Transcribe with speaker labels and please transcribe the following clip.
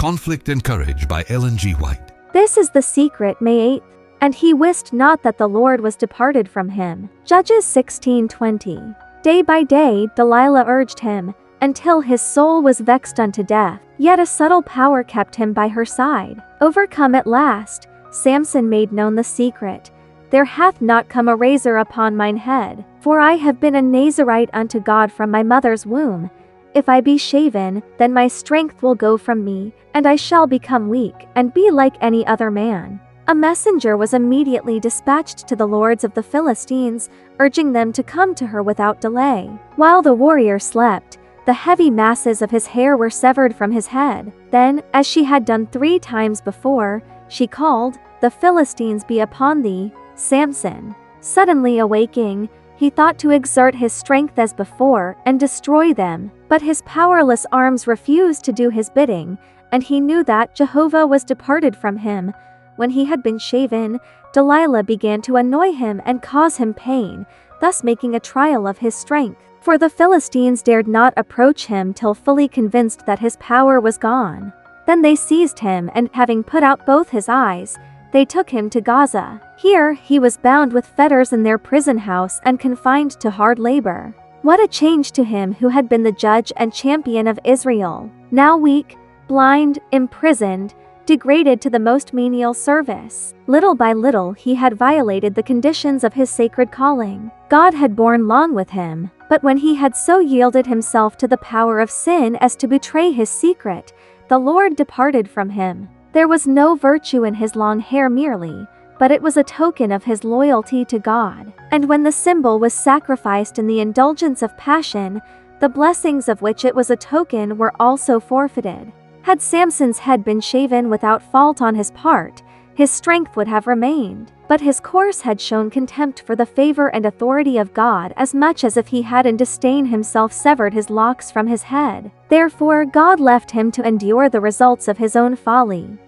Speaker 1: Conflict and Courage by Ellen G. White.
Speaker 2: This is the secret, May 8th. And he wist not that the Lord was departed from him. Judges 16:20. Day by day Delilah urged him, until his soul was vexed unto death. Yet a subtle power kept him by her side. Overcome at last, Samson made known the secret. There hath not come a razor upon mine head, for I have been a Nazarite unto God from my mother's womb. If I be shaven, then my strength will go from me, and I shall become weak, and be like any other man. A messenger was immediately dispatched to the lords of the Philistines, urging them to come to her without delay. While the warrior slept, the heavy masses of his hair were severed from his head. Then, as she had done 3 times before, she called, "The Philistines be upon thee, Samson." Suddenly awaking, he thought to exert his strength as before and destroy them, but his powerless arms refused to do his bidding, and he knew that Jehovah was departed from him. When he had been shaven, Delilah began to annoy him and cause him pain, thus making a trial of his strength. For the Philistines dared not approach him till fully convinced that his power was gone. Then they seized him, and having put out both his eyes, they took him to Gaza. Here he was bound with fetters in their prison house and confined to hard labor. What a change to him who had been the judge and champion of Israel, now weak, blind, imprisoned, degraded to the most menial service. Little by little he had violated the conditions of his sacred calling. God had borne long with him, but when he had so yielded himself to the power of sin as to betray his secret, the Lord departed from him. There was no virtue in his long hair merely, but it was a token of his loyalty to God. And when the symbol was sacrificed in the indulgence of passion, the blessings of which it was a token were also forfeited. Had Samson's head been shaven without fault on his part, his strength would have remained. But his course had shown contempt for the favor and authority of God as much as if he had in disdain himself severed his locks from his head. Therefore God left him to endure the results of his own folly.